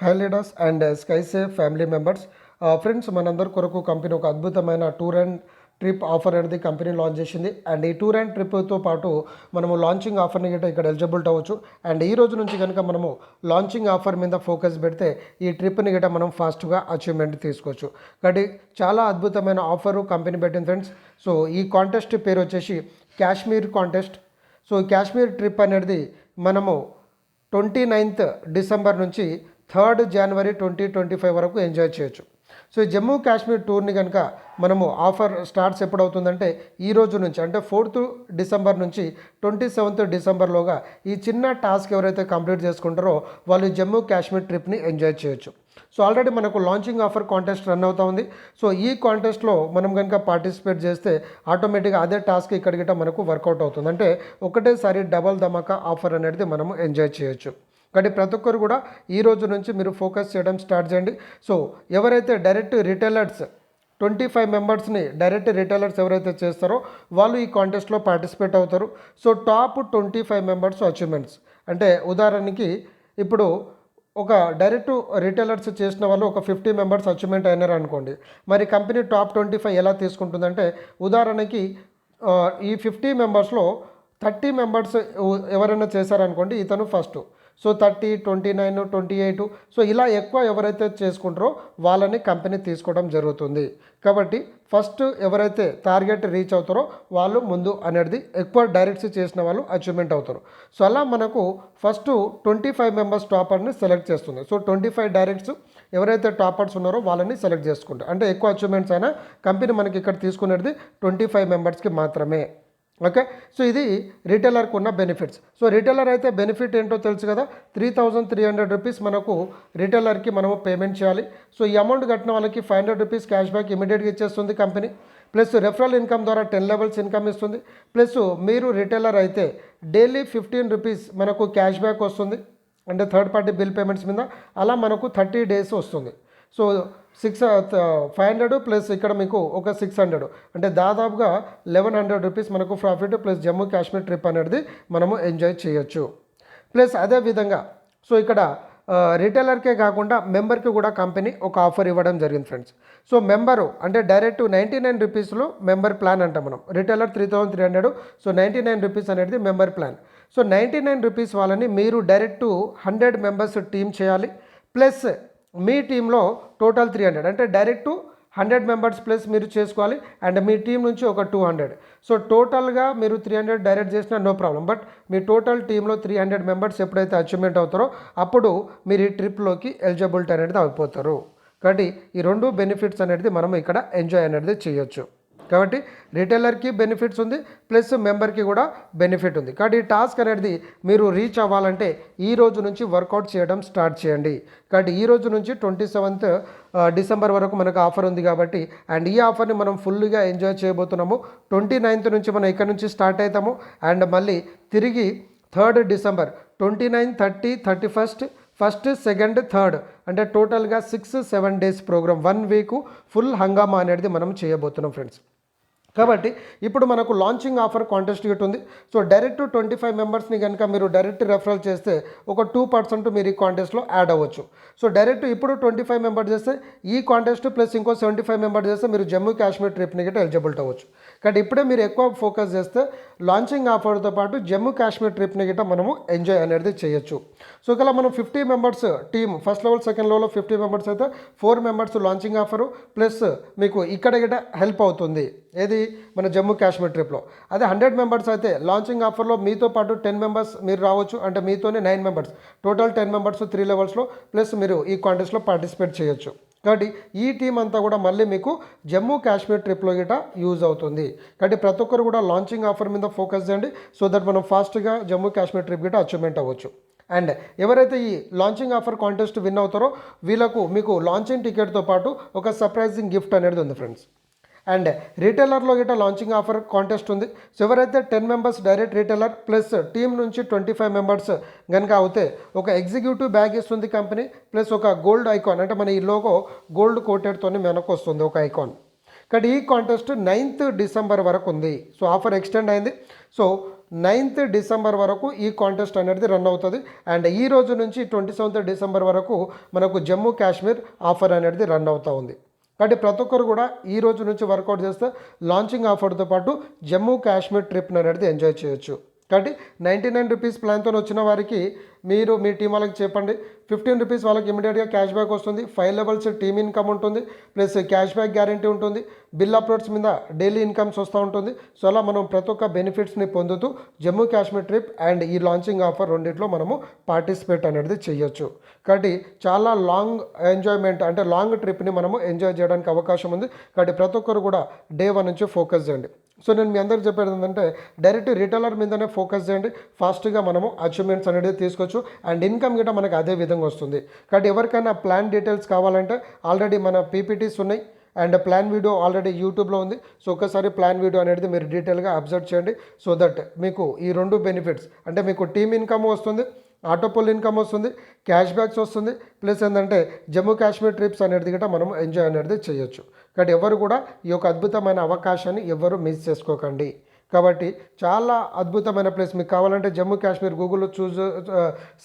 High leaders and Skysafe family members. Friends, మనందరి కొరకు company ఒక అద్భుతమైన టూర్ అండ్ ట్రిప్ ఆఫర్ అనేది కంపెనీ లాంచ్ చేసింది. అండ్ ఈ టూర్ అండ్ ట్రిప్తో పాటు మనము లాంచింగ్ ఆఫర్ని గిట్ట ఇక్కడ ఎలిజిబుల్ అవ్వచ్చు. అండ్ ఈ రోజు నుంచి కనుక మనము లాంచింగ్ ఆఫర్ మీద ఫోకస్ పెడితే ఈ ట్రిప్ని గిట్ట మనం ఫాస్ట్గా అచీవ్మెంట్ తీసుకోవచ్చు. కాబట్టి చాలా అద్భుతమైన ఆఫరు కంపెనీ పెట్టింది ఫ్రెండ్స్. సో ఈ కాంటెస్ట్ పేరు వచ్చేసి Kashmir contest. So Kashmir trip అనేది మనము 29th డిసెంబర్ నుంచి 3rd జనవరి 2025 వరకు ఎంజాయ్ చేయొచ్చు. సో జమ్మూ కాశ్మీర్ టూర్ని కనుక మనము ఆఫర్ స్టార్ట్స్ ఎప్పుడవుతుందంటే ఈ రోజు నుంచి, అంటే 4th డిసెంబర్ నుంచి 27th డిసెంబర్లోగా ఈ చిన్న టాస్క్ ఎవరైతే కంప్లీట్ చేసుకుంటారో వాళ్ళు జమ్మూ కాశ్మీర్ ట్రిప్ని ఎంజాయ్ చేయొచ్చు. సో ఆల్రెడీ మనకు లాంచింగ్ ఆఫర్ కాంటెస్ట్ రన్ అవుతూ ఉంది. సో ఈ కాంటెస్ట్లో మనం కనుక పార్టిసిపేట్ చేస్తే ఆటోమేటిక్గా అదే టాస్క్ ఇక్కడికి మనకు వర్కౌట్ అవుతుంది. అంటే ఒకటేసారి డబల్ ధమాకా ఆఫర్ అనేది మనము ఎంజాయ్ చేయొచ్చు. కాబట్టి ప్రతి ఒక్కరు కూడా ఈ రోజు నుంచి మీరు ఫోకస్ చేయడం స్టార్ట్ చేయండి. సో ఎవరైతే డైరెక్ట్ రిటైలర్స్ 25 మెంబర్స్ని డైరెక్ట్ రిటైలర్స్ ఎవరైతే చేస్తారో వాళ్ళు ఈ కాంటెస్ట్లో పార్టిసిపేట్ అవుతారు. సో టాప్ 25 మెంబర్స్ అచీవ్మెంట్స్, అంటే ఉదాహరణకి ఇప్పుడు ఒక డైరెక్ట్ రిటైలర్స్ చేసిన వాళ్ళు ఒక 50 మెంబర్స్ అచీవ్మెంట్ అయినారు అనుకోండి. మరి కంపెనీ టాప్ 25 ఎలా తీసుకుంటుందంటే ఉదాహరణకి ఈ 50 మెంబర్స్లో 30 మెంబర్స్ ఎవరైనా చేశారనుకోండి, ఇతను ఫస్ట్. సో 30, 29, 28, సో ఇలా ఎక్కువ ఎవరైతే చేసుకుంటారో వాళ్ళని కంపెనీ తీసుకోవడం జరుగుతుంది. కాబట్టి ఫస్ట్ ఎవరైతే టార్గెట్ రీచ్ అవుతారో వాళ్ళు ముందు అనేది ఎక్కువ డైరెక్ట్స్ చేసిన వాళ్ళు అచీవ్మెంట్ అవుతారు. సో అలా మనకు ఫస్ట్ 25 మెంబర్స్ టాపర్ని సెలెక్ట్ చేస్తుంది. సో 25 డైరెక్ట్స్ ఎవరైతే టాపర్స్ ఉన్నారో వాళ్ళని సెలెక్ట్ చేసుకుంటారు. అంటే ఎక్కువ అచీవ్మెంట్స్ అయినా కంపెనీ మనకి ఇక్కడ తీసుకునేది 25 మెంబర్స్కి మాత్రమే. ఓకే, సో ఇది రిటైలర్కి ఉన్న బెనిఫిట్స్. సో రిటైలర్ అయితే బెనిఫిట్ ఏంటో తెలుసు కదా, 3300 రూపీస్ మనకు రిటైలర్కి మనము పేమెంట్ చేయాలి. సో ఈ అమౌంట్ కట్టిన వాళ్ళకి 500 రూపీస్ క్యాష్ బ్యాక్ ఇమీడియట్గా ఇచ్చేస్తుంది కంపెనీ. ప్లస్ రెఫరల్ ఇన్కమ్ ద్వారా 10 లెవెల్స్ ఇన్కమ్ ఇస్తుంది. ప్లస్ మీరు రిటైలర్ అయితే డైలీ 15 రూపీస్ మనకు క్యాష్ బ్యాక్ వస్తుంది, అంటే థర్డ్ పార్టీ బిల్ పేమెంట్స్ మీద. అలా మనకు 30 డేస్ వస్తుంది. సో 500 ప్లస్ ఇక్కడ మీకు ఒక 600, అంటే దాదాపుగా 1100 రూపీస్ మనకు profit plus Jammu Kashmir trip అనేది మనము ఎంజాయ్ చేయొచ్చు. ప్లస్ అదేవిధంగా సో ఇక్కడ రిటైలర్కే కాకుండా మెంబర్కి కూడా కంపెనీ ఒక ఆఫర్ ఇవ్వడం జరిగింది ఫ్రెండ్స్. సో మెంబరు అంటే డైరెక్ట్ 99 రూపీస్లో మెంబర్ ప్లాన్ అంటాం మనం. రిటైలర్ 3300, సో 99 రూపీస్ అనేది మెంబర్ ప్లాన్. సో 99 రూపీస్ వాళ్ళని మీరు డైరెక్ట్ 100 మెంబర్స్ టీమ్ చేయాలి. ప్లస్ మీ టీంలో టోటల్ 300, అంటే డైరెక్ట్ 100 మెంబర్స్ ప్లస్ మీరు చేసుకోవాలి. అండ్ మీ టీం నుంచి ఒక 200. సో టోటల్గా మీరు 300 డైరెక్ట్ చేసినా నో ప్రాబ్లం. బట్ మీ టోటల్ టీంలో 300 మెంబర్స్ ఎప్పుడైతే అచీవ్మెంట్ అవుతారో అప్పుడు మీరు ఈ ట్రిప్లోకి ఎలిజిబిలిటీ అనేది అయిపోతారు. కాబట్టి ఈ రెండు బెనిఫిట్స్ అనేది మనం ఇక్కడ ఎంజాయ్ అనేది చేయొచ్చు. కాబట్టి రిటైలర్కి బెనిఫిట్స్ ఉంది, ప్లస్ మెంబర్కి కూడా బెనిఫిట్ ఉంది. కాబట్టి ఈ టాస్క్ అనేది మీరు రీచ్ అవ్వాలంటే ఈ రోజు నుంచి వర్కౌట్ చేయడం స్టార్ట్ చేయండి. కాబట్టి ఈ రోజు నుంచి 27th డిసెంబర్ వరకు మనకు ఆఫర్ ఉంది కాబట్టి, అండ్ ఈ ఆఫర్ని మనం ఫుల్గా ఎంజాయ్ చేయబోతున్నాము. 29th నుంచి మనం ఇక్కడ నుంచి స్టార్ట్ అవుతాము. అండ్ మళ్ళీ తిరిగి 3rd December 29, 30, 31st, 1st, 2nd, 3rd, అంటే టోటల్గా 6-7 డేస్ ప్రోగ్రామ్, 1 వీక్ ఫుల్ హంగామా అనేది మనం చేయబోతున్నాం ఫ్రెండ్స్. కాబట్టి ఇప్పుడు మనకు లాంచింగ్ ఆఫర్ కాంటెస్ట్ గిట్ ఉంది. సో డైరెక్ట్ 25 మెంబర్స్ని కనుక మీరు డైరెక్ట్ రెఫరల్ చేస్తే ఒక 2% మీరు ఈ కాంటెస్ట్లో యాడ్ అవ్వచ్చు. సో డైరెక్ట్ ఇప్పుడు 25 మెంబర్స్ చేస్తే ఈ కాంటెస్ట్ ప్లస్ ఇంకో 75 మెంబర్స్ చేస్తే మీరు జమ్మూ కాశ్మీర్ ట్రిప్ని గిట్ట ఎలిజిబుల్ అవ్వచ్చు. కాబట్టి ఇప్పుడే మీరు ఎక్కువ ఫోకస్ చేస్తే లాంచింగ్ ఆఫర్తో పాటు జమ్మూ కాశ్మీర్ ట్రిప్ని గిట్ట మనము ఎంజాయ్ అనేది చేయొచ్చు. సో ఇలా మనం 50 members team, first level second లెవెల్లో 50 మెంబర్స్ అయితే 4 మెంబర్స్ లాంచింగ్ ఆఫరు ప్లస్ మీకు ఇక్కడ గిట్ట హెల్ప్ అవుతుంది. ఏది మన జమ్మూ కాశ్మీర్ ట్రిప్లో. అదే 100 మెంబర్స్ అయితే లాంచింగ్ ఆఫర్లో మీతో పాటు 10 మెంబర్స్ మీరు రావచ్చు, అంటే మీతోనే 9 మెంబర్స్, టోటల్ 10 మెంబర్స్ 3 లెవెల్స్లో ప్లస్ మీరు ఈ కాంటెస్ట్లో పార్టిసిపేట్ చేయొచ్చు. కాబట్టి ఈ టీం అంతా కూడా మళ్ళీ మీకు జమ్మూ కాశ్మీర్ ట్రిప్లో గిట యూజ్ అవుతుంది. కాబట్టి ప్రతి ఒక్కరు కూడా లాంచింగ్ ఆఫర్ మీద ఫోకస్ చేయండి, సో దట్ మనం ఫాస్ట్గా జమ్మూ కాశ్మీర్ ట్రిప్ గిట అచీవ్మెంట్ అవ్వచ్చు. అండ్ ఎవరైతే ఈ లాంచింగ్ ఆఫర్ కాంటెస్ట్ విన్ అవుతారో వీళ్ళకు మీకు లాంచింగ్ టికెట్తో పాటు ఒక సర్ప్రైజింగ్ గిఫ్ట్ అనేది ఉంది ఫ్రెండ్స్. అండ్ రిటైలర్లో గిట్ట లాంచింగ్ ఆఫర్ కాంటెస్ట్ ఉంది. సో ఎవరైతే 10 members direct retailer plus team నుంచి 25 మెంబర్స్ కనుక అవుతే ఒక ఎగ్జిక్యూటివ్ బ్యాగ్ ఇస్తుంది కంపెనీ, ప్లస్ ఒక గోల్డ్ ఐకాన్, అంటే మన ఈ లోగో గోల్డ్ కోటెడ్తో మనకు వస్తుంది ఒక ఐకాన్. కాబట్టి ఈ కాంటెస్ట్ 9th డిసెంబర్ వరకు ఉంది. సో ఆఫర్ ఎక్స్టెండ్ అయింది. సో 9th డిసెంబర్ వరకు ఈ కాంటెస్ట్ అనేది రన్ అవుతుంది. అండ్ ఈ రోజు నుంచి 27th డిసెంబర్ వరకు మనకు జమ్మూ కాశ్మీర్ ఆఫర్ అనేది రన్ అవుతూ ఉంది. కాబట్టి ప్రతి ఒక్కరు కూడా ఈ రోజు నుంచి వర్కౌట్ చేస్తే లాంచింగ్ ఆఫర్తో పాటు జమ్మూ కాశ్మీర్ ట్రిప్ అనేది ఎంజాయ్ చేయొచ్చు. కాబట్టి 99 రూపీస్ ప్లాన్తో వచ్చిన వారికి మీరు మీ టీం వాళ్ళకి చెప్పండి. 15 రూపీస్ వాళ్ళకి ఇమీడియట్గా క్యాష్ బ్యాక్ వస్తుంది. 5 లెవెల్స్ టీమ్ ఇన్కమ్ ఉంటుంది, ప్లస్ క్యాష్ బ్యాక్ గ్యారంటీ ఉంటుంది. బిల్ అప్లోడ్స్ మీద డైలీ ఇన్కమ్స్ వస్తూ ఉంటుంది. సో అలా మనం ప్రతి ఒక్క బెనిఫిట్స్ని పొందుతూ జమ్మూ కాశ్మీర్ ట్రిప్ అండ్ ఈ లాంచింగ్ ఆఫర్ రెండిట్లో మనము పార్టిసిపేట్ అనేది చేయొచ్చు. కాబట్టి చాలా లాంగ్ ఎంజాయ్మెంట్ అంటే లాంగ్ ట్రిప్ని మనము ఎంజాయ్ చేయడానికి అవకాశం ఉంది. కాబట్టి ప్రతి ఒక్కరు కూడా డే 1 నుంచి ఫోకస్ చేయండి. సో నేను మీ అందరికి చెప్పేది ఏంటంటే డైరెక్ట్ రిటైలర్ మీదనే ఫోకస్ చేయండి. ఫాస్ట్గా మనము అచీవ్మెంట్స్ అనేది తీసుకోవచ్చు అండ్ ఇన్కమ్ గిట్ట మనకు అదే విధంగా వస్తుంది. కాబట్టి ఎవరికైనా ప్లాన్ డీటెయిల్స్ కావాలంటే ఆల్రెడీ మన పీపీటీస్ ఉన్నాయి అండ్ ప్లాన్ వీడియో ఆల్రెడీ యూట్యూబ్లో ఉంది. సో ఒకసారి ప్లాన్ వీడియో అనేది మీరు డీటెయిల్గా అబ్జర్వ్ చేయండి. సో దట్ మీకు ఈ 2 బెనిఫిట్స్ అంటే మీకు టీమ్ ఇన్కమ్ వస్తుంది, ఆటోపోల్ ఇన్కమ్ వస్తుంది, క్యాష్ బ్యాక్స్ వస్తుంది, ప్లస్ ఏంటంటే జమ్మూ కాశ్మీర్ ట్రిప్స్ అనేది కూడా మనం ఎంజాయ్ అనేది చేయొచ్చు. కాబట్టి ఎవరు కూడా ఈ యొక్క అద్భుతమైన అవకాశాన్ని ఎవరు మిస్ చేసుకోకండి. కాబట్టి చాలా అద్భుతమైన ప్లేస్. మీకు కావాలంటే జమ్మూ కాశ్మీర్ గూగుల్లో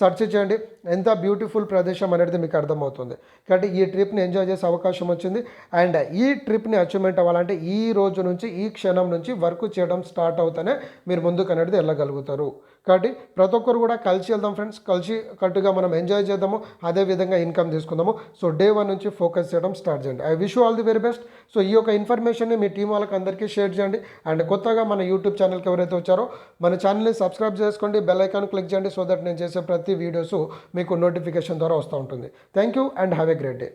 సెర్చ్ చేయండి, ఎంత బ్యూటిఫుల్ ప్రదేశం అనేది మీకు అర్థమవుతుంది. కాబట్టి ఈ ట్రిప్ని ఎంజాయ్ చేసే అవకాశం వచ్చింది. అండ్ ఈ ట్రిప్ని అచీవ్మెంట్ అవ్వాలంటే ఈ రోజు నుంచి ఈ క్షణం నుంచి వర్క్ చేయడం స్టార్ట్ అవుతానే మీరు ముందుకు అనేది వెళ్ళగలుగుతారు. కాబట్టి ప్రతి ఒక్కరు కూడా కలిసి వెళ్దాం ఫ్రెండ్స్, కలిసి కట్టుగా మనం ఎంజాయ్ చేద్దాము, అదేవిధంగా ఇన్కమ్ తీసుకుందాము. సో డే 1 నుంచి ఫోకస్ చేయడం స్టార్ట్ చేయండి. I wish you all the very best. So ఈ యొక్క ఇన్ఫర్మేషన్ని మీ టీం వాళ్ళకి అందరికీ షేర్ చేయండి. అండ్ కొత్తగా మన యూట్యూబ్ ఛానల్కి ఎవరైతే వచ్చారో మన ఛానల్ని సబ్స్క్రైబ్ చేసుకోండి, బెల్ ఐకాన్ క్లిక్ చేయండి. సో దట్ నేను చేసే ప్రతి వీడియోస్ మీకు నోటిఫికేషన్ ద్వారా వస్తూ ఉంటుంది. Thank you and have a great day.